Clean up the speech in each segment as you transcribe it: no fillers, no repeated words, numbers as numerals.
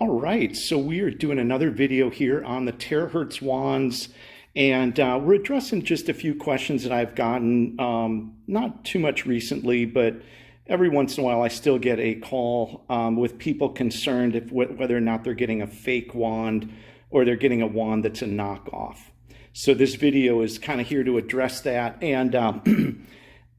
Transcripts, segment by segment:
All right, so we are doing another video here on the Terahertz wands, and we're addressing just a few questions that I've gotten, not too much recently, but every once in a while I still get a call with people concerned whether or not they're getting a fake wand or they're getting a wand that's a knockoff. So this video is kind of here to address that, and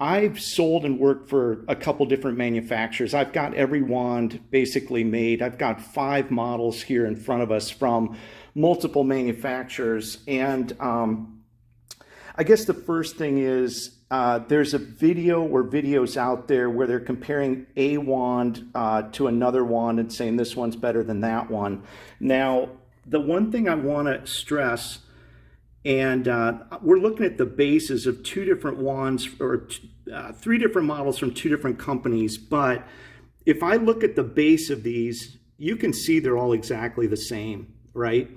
I've sold and worked for a couple different manufacturers. I've got every wand basically made. I've got 5 models here in front of us from multiple manufacturers. And I guess the first thing is there's a video or videos out there where they're comparing a wand to another wand and saying this one's better than that one. Now, the one thing I want to stress, and we're looking at the bases of 2 different wands, or 3 different models from 2 different companies. But if I look at the base of these, you can see they're all exactly the same, right?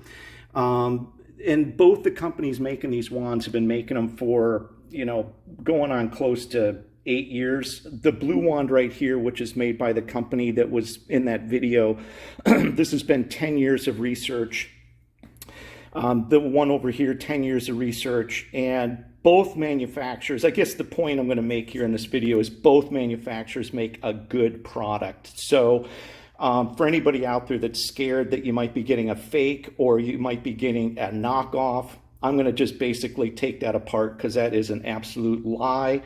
And both the companies making these wands have been making them for, going on close to 8 years. The blue wand right here, which is made by the company that was in that video, this has been 10 years of research. The one over here, 10 years of research, and both manufacturers, I guess the point I'm going to make here in this video is both manufacturers make a good product. So for anybody out there that's scared that you might be getting a fake or you might be getting a knockoff, I'm going to just basically take that apart because that is an absolute lie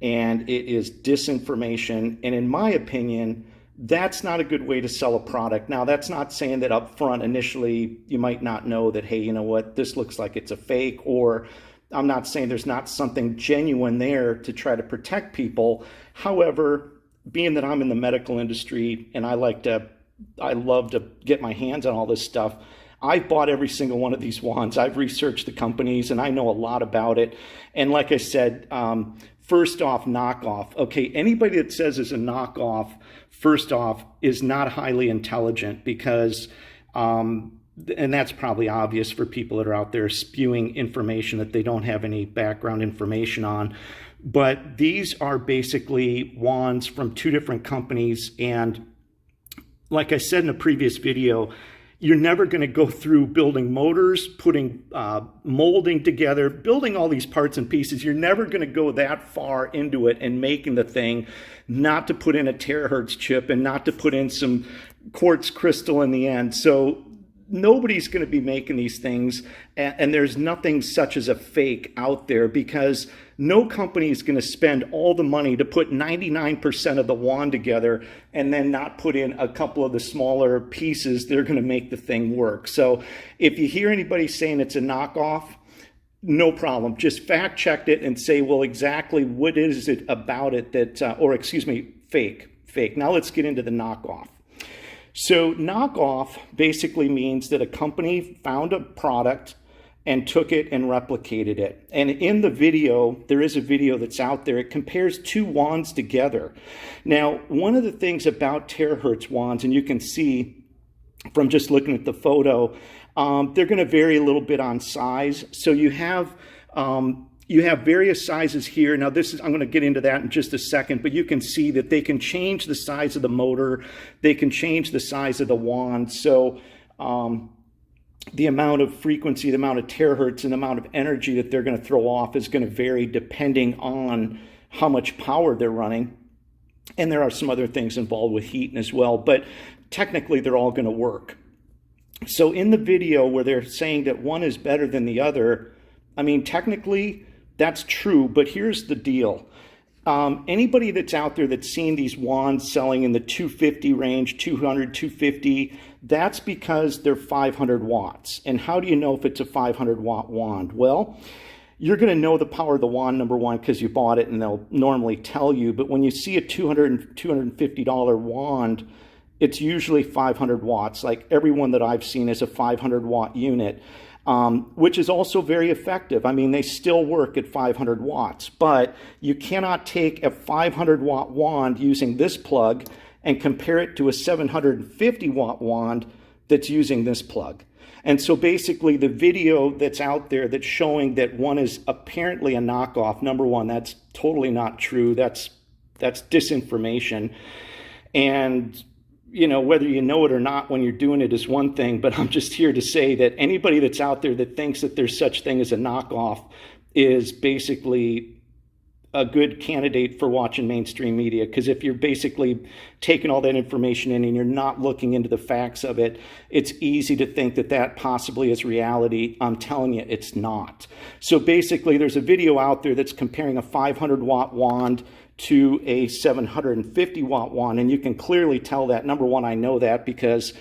and it is disinformation. And in my opinion, that's not a good way to sell a product. Now, that's not saying that up front, initially, you might not know that, hey, you know what, this looks like it's a fake, or I'm not saying there's not something genuine there to try to protect people. However, being that I'm in the medical industry and I love to get my hands on all this stuff, I've bought every single one of these wands. I've researched the companies and I know a lot about it. And like I said, first off, knockoff. Okay, anybody that says it's a knockoff, first off, is not highly intelligent because, and that's probably obvious for people that are out there spewing information that they don't have any background information on. But these are basically wands from 2 different companies. And like I said in a previous video, you're never going to go through building motors, putting molding together, building all these parts and pieces. You're never going to go that far into it and making the thing, not to put in a terahertz chip and not to put in some quartz crystal in the end. So nobody's going to be making these things, and there's nothing such as a fake out there because no company is going to spend all the money to put 99% of the wand together and then not put in a couple of the smaller pieces that are going to make the thing work. So if you hear anybody saying it's a knockoff, no problem. Just fact check it and say, well, exactly what is it about it that, or excuse me, fake. Now let's get into the knockoff. So knockoff basically means that a company found a product and took it and replicated it. And in the video, there is a video that's out there. It compares 2 wands together. Now, one of the things about Terahertz wands, and you can see from just looking at the photo, they're going to vary a little bit on size. So you have various sizes here. Now I'm going to get into that in just a second, but you can see that they can change the size of the motor. They can change the size of the wand. So the amount of frequency, the amount of terahertz, and the amount of energy that they're going to throw off is going to vary depending on how much power they're running. And there are some other things involved with heat as well, but technically they're all going to work. So in the video where they're saying that one is better than the other, I mean, technically that's true, but here's the deal. Anybody that's out there that's seen these wands selling in the 250 range, 200, 250, that's because they're 500 watts. And how do you know if it's a 500 watt wand? Well, you're going to know the power of the wand, number one, because you bought it and they'll normally tell you. But when you see a $250 wand, it's usually 500 watts. Like every one that I've seen is a 500 watt unit. Which is also very effective. I mean, they still work at 500 watts, but you cannot take a 500 watt wand using this plug and compare it to a 750 watt wand that's using this plug. And so basically the video that's out there that's showing that one is apparently a knockoff, number one, that's totally not true. That's disinformation. And whether you know it or not when you're doing it is one thing, but I'm just here to say that anybody that's out there that thinks that there's such thing as a knockoff is basically a good candidate for watching mainstream media, because if you're basically taking all that information in and you're not looking into the facts of it, it's easy to think that that possibly is reality. I'm telling you, it's not. So basically, there's a video out there that's comparing a 500-watt wand to a 750-watt wand, and you can clearly tell that. Number one, I know that because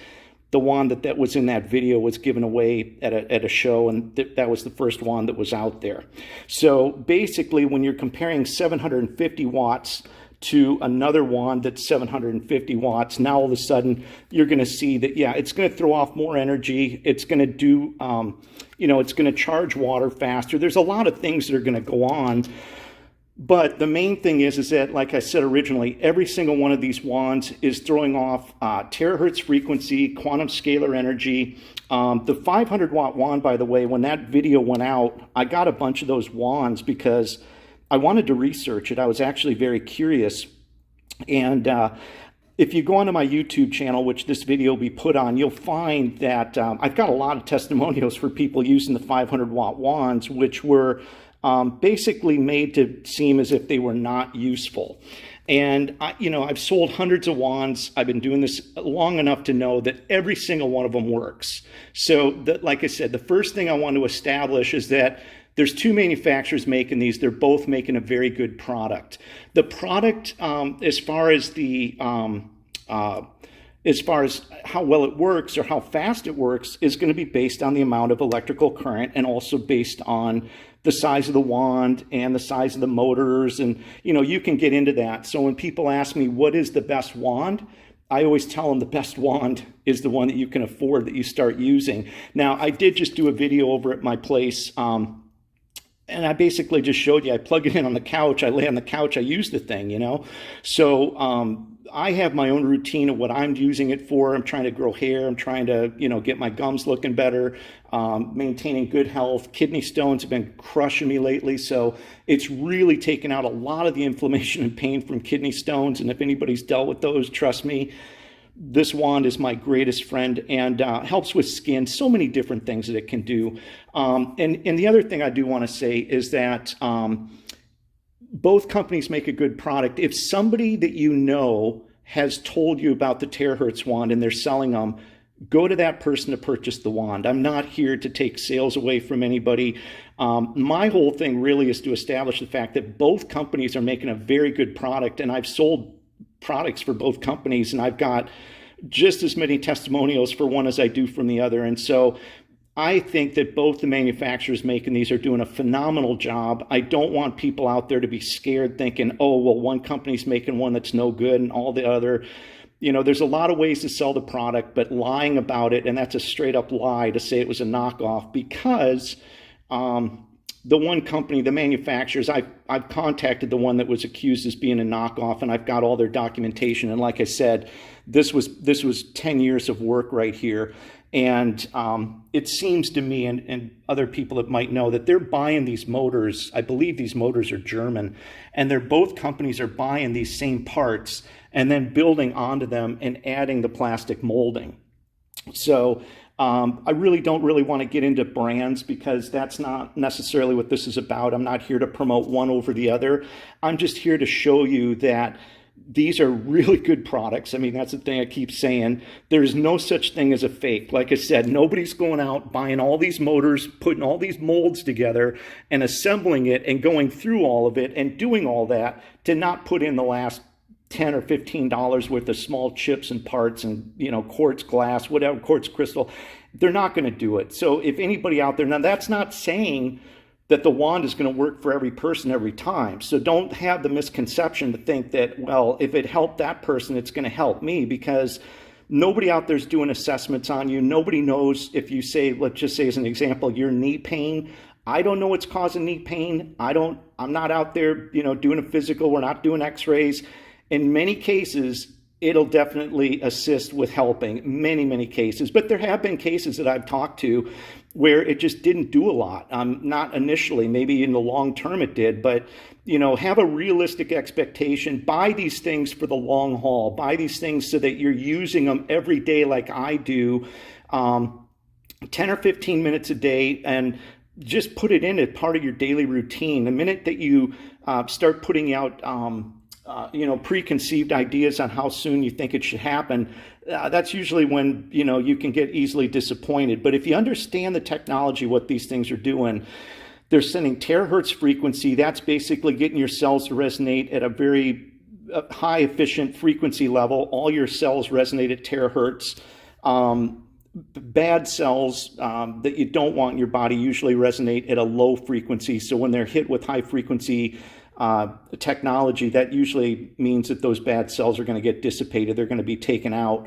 the wand that was in that video was given away at a show, and that was the first wand that was out there. So basically, when you're comparing 750 watts to another wand that's 750 watts, now all of a sudden you're going to see that, yeah, it's going to throw off more energy. It's going to do, it's going to charge water faster. There's a lot of things that are going to go on. But the main thing is that, like I said originally, every single one of these wands is throwing off terahertz frequency, quantum scalar energy. The 500-watt wand, by the way, when that video went out, I got a bunch of those wands because I wanted to research it. I was actually very curious. And if you go onto my YouTube channel, which this video will be put on, you'll find that I've got a lot of testimonials for people using the 500-watt wands, which were basically made to seem as if they were not useful. And I've sold hundreds of wands. I've been doing this long enough to know that every single one of them works. So like I said, the first thing I want to establish is that there's two manufacturers making these. They're both making a very good product. The product, as far as how well it works or how fast it works, is going to be based on the amount of electrical current, and also based on the size of the wand and the size of the motors. And, you can get into that. So when people ask me, what is the best wand? I always tell them the best wand is the one that you can afford, that you start using. Now, I did just do a video over at my place, and I basically just showed you, I plug it in on the couch, I lay on the couch, I use the thing, So I have my own routine of what I'm using it for. I'm trying to grow hair. I'm trying to, get my gums looking better, maintaining good health. Kidney stones have been crushing me lately. So it's really taken out a lot of the inflammation and pain from kidney stones. And if anybody's dealt with those, trust me, this wand is my greatest friend, and helps with skin, so many different things that it can do. And the other thing I do want to say is that both companies make a good product. If somebody that you know has told you about the Terahertz wand and they're selling them, go to that person to purchase the wand. I'm not here to take sales away from anybody. My whole thing really is to establish the fact that both companies are making a very good product, and I've sold products for both companies, and I've got just as many testimonials for one as I do from the other. And so I think that both the manufacturers making these are doing a phenomenal job. I don't want people out there to be scared thinking, oh, well, one company's making one that's no good and all the other. There's a lot of ways to sell the product, but lying about it, and that's a straight up lie to say it was a knockoff, because the one company, the manufacturers, I've contacted the one that was accused as being a knockoff, and I've got all their documentation. And like I said, this was 10 years of work right here. And it seems to me, and other people that might know, that they're buying these motors. I believe these motors are German, and both companies are buying these same parts and then building onto them and adding the plastic molding. So I really don't want to get into brands, because that's not necessarily what this is about. I'm not here to promote one over the other. I'm just here to show you that these are really good products. I mean, that's the thing I keep saying. There's no such thing as a fake. Like I said, nobody's going out buying all these motors, putting all these molds together and assembling it and going through all of it and doing all that to not put in the last $10 or $15 worth of small chips and parts and, quartz glass, whatever, quartz crystal. They're not going to do it. So if anybody out there, now that's not saying that the wand is going to work for every person every time. So don't have the misconception to think that, well, if it helped that person, it's going to help me, because nobody out there is doing assessments on you. Nobody knows if you say, let's just say as an example, your knee pain. I don't know what's causing knee pain. I'm not out there, doing a physical. We're not doing x-rays. In many cases, it'll definitely assist with helping many cases. But there have been cases that I've talked to where it just didn't do a lot. Not initially, maybe in the long term it did, but have a realistic expectation. Buy these things for the long haul. Buy these things so that you're using them every day like I do, 10 or 15 minutes a day, and just put it in as part of your daily routine. The minute that you start putting out preconceived ideas on how soon you think it should happen, that's usually when you can get easily disappointed. But if you understand the technology, what these things are doing, they're sending terahertz frequency. That's basically getting your cells to resonate at a very high efficient frequency level. All your cells resonate at terahertz. Bad cells that you don't want in your body usually resonate at a low frequency. So when they're hit with high frequency technology, that usually means that those bad cells are going to get dissipated. They're going to be taken out,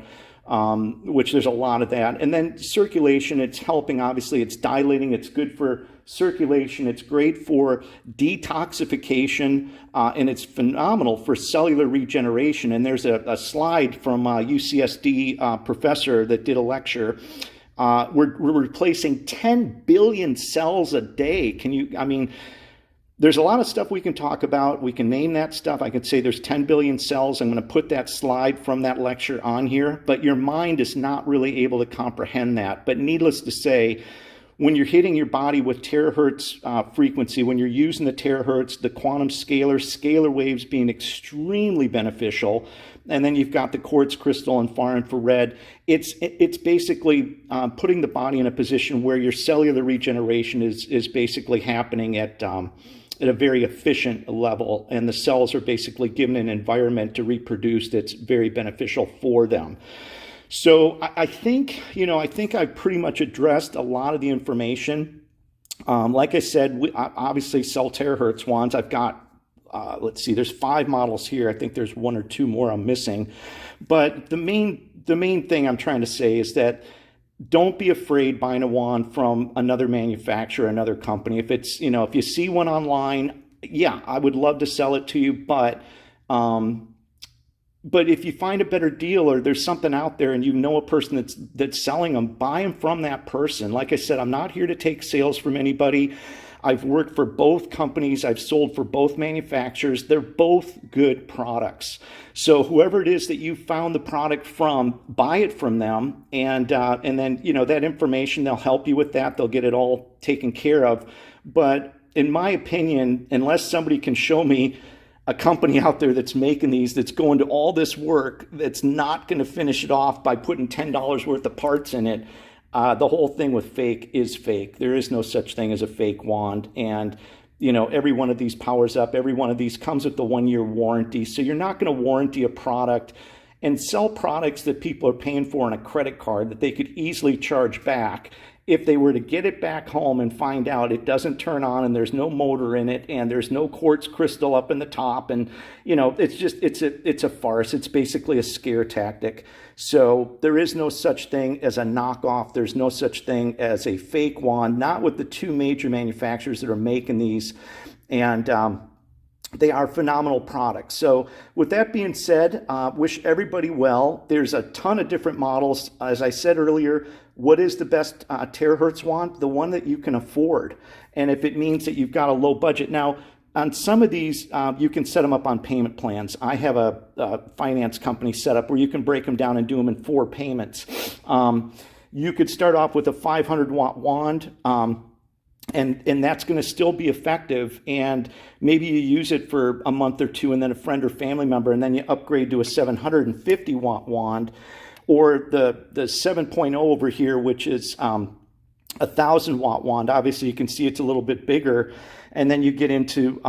which there's a lot of that. And then circulation, it's helping. Obviously, it's dilating. It's good for circulation. It's great for detoxification, and it's phenomenal for cellular regeneration. And there's a slide from a UCSD professor that did a lecture. We're replacing 10 billion cells a day. There's a lot of stuff we can talk about. We can name that stuff. I could say there's 10 billion cells. I'm going to put that slide from that lecture on here, but your mind is not really able to comprehend that. But needless to say, when you're hitting your body with terahertz frequency, when you're using the terahertz, the quantum scalar waves being extremely beneficial, and then you've got the quartz crystal and far infrared, it's basically putting the body in a position where your cellular regeneration is basically happening at a very efficient level, and the cells are basically given an environment to reproduce that's very beneficial for them. So I think I've pretty much addressed a lot of the information. Like I said, we obviously sell terahertz wands. I've got, let's see, there's 5 models here. I think there's 1 or 2 more I'm missing. But the main thing I'm trying to say is that don't be afraid buying a wand from another manufacturer, another company. If it's, if you see one online, yeah, I would love to sell it to you, but if you find a better deal or there's something out there and you know a person that's selling them, buy them from that person. Like I said, I'm not here to take sales from anybody. I've worked for both companies. I've sold for both manufacturers. They're both good products. So whoever it is that you found the product from, buy it from them. And then, that information, they'll help you with that. They'll get it all taken care of. But in my opinion, unless somebody can show me a company out there that's making these, that's going to all this work, that's not going to finish it off by putting $10 worth of parts in it, the whole thing with fake is fake. There is no such thing as a fake wand. And, every one of these powers up. Every one of these comes with the 1-year warranty. So you're not going to warranty a product and sell products that people are paying for on a credit card that they could easily charge back. If they were to get it back home and find out it doesn't turn on and there's no motor in it and there's no quartz crystal up in the top, and it's a farce. It's basically a scare tactic. So there is no such thing as a knockoff. There's no such thing as a fake wand, not with the 2 major manufacturers that are making these, and they are phenomenal products. So with that being said, wish everybody well. There's a ton of different models. As I said earlier, what is the best terahertz wand? The one that you can afford. And if it means that you've got a low budget. Now, on some of these, you can set them up on payment plans. I have a finance company set up where you can break them down and do them in 4 payments. You could start off with a 500 watt wand, and that's going to still be effective, and maybe you use it for a month or 2 and then a friend or family member, and then you upgrade to a 750 watt wand, or the 7.0 over here, which is a 1,000 watt wand. Obviously you can see it's a little bit bigger, and then you get into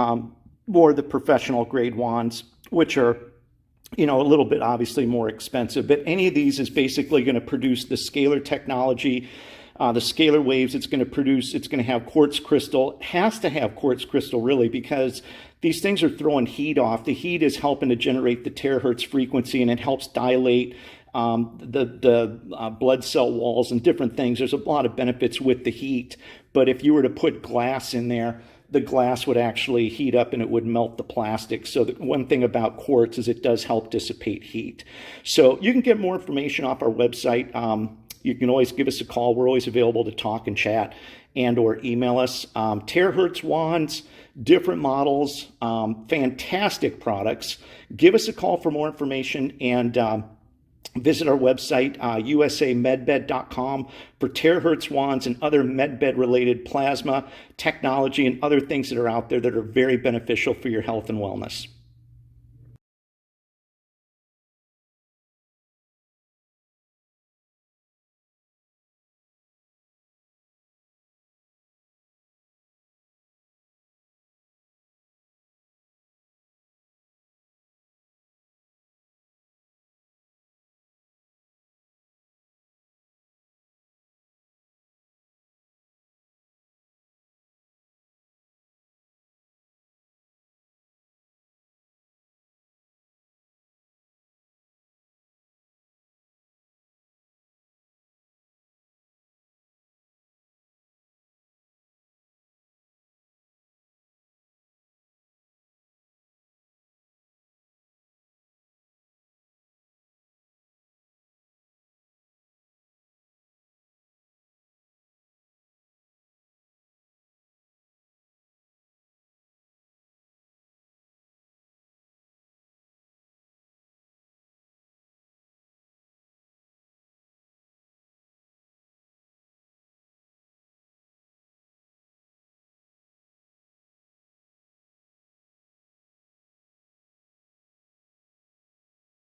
more of the professional grade wands, which are a little bit obviously more expensive. But any of these is basically going to produce the scalar technology, the scalar waves. It's going to produce, it's going to have quartz crystal. It has to have quartz crystal, really, because these things are throwing heat off. The heat is helping to generate the terahertz frequency, and it helps dilate the blood cell walls and different things. There's a lot of benefits with the heat. But if you were to put glass in there, the glass would actually heat up and it would melt the plastic. So the one thing about quartz is it does help dissipate heat. So you can get more information off our website. You can always give us a call. We're always available to talk and chat and or email us. Terahertz wands, different models, fantastic products. Give us a call for more information and visit our website, usamedbed.com, for Terahertz wands and other medbed related plasma technology and other things that are out there that are very beneficial for your health and wellness.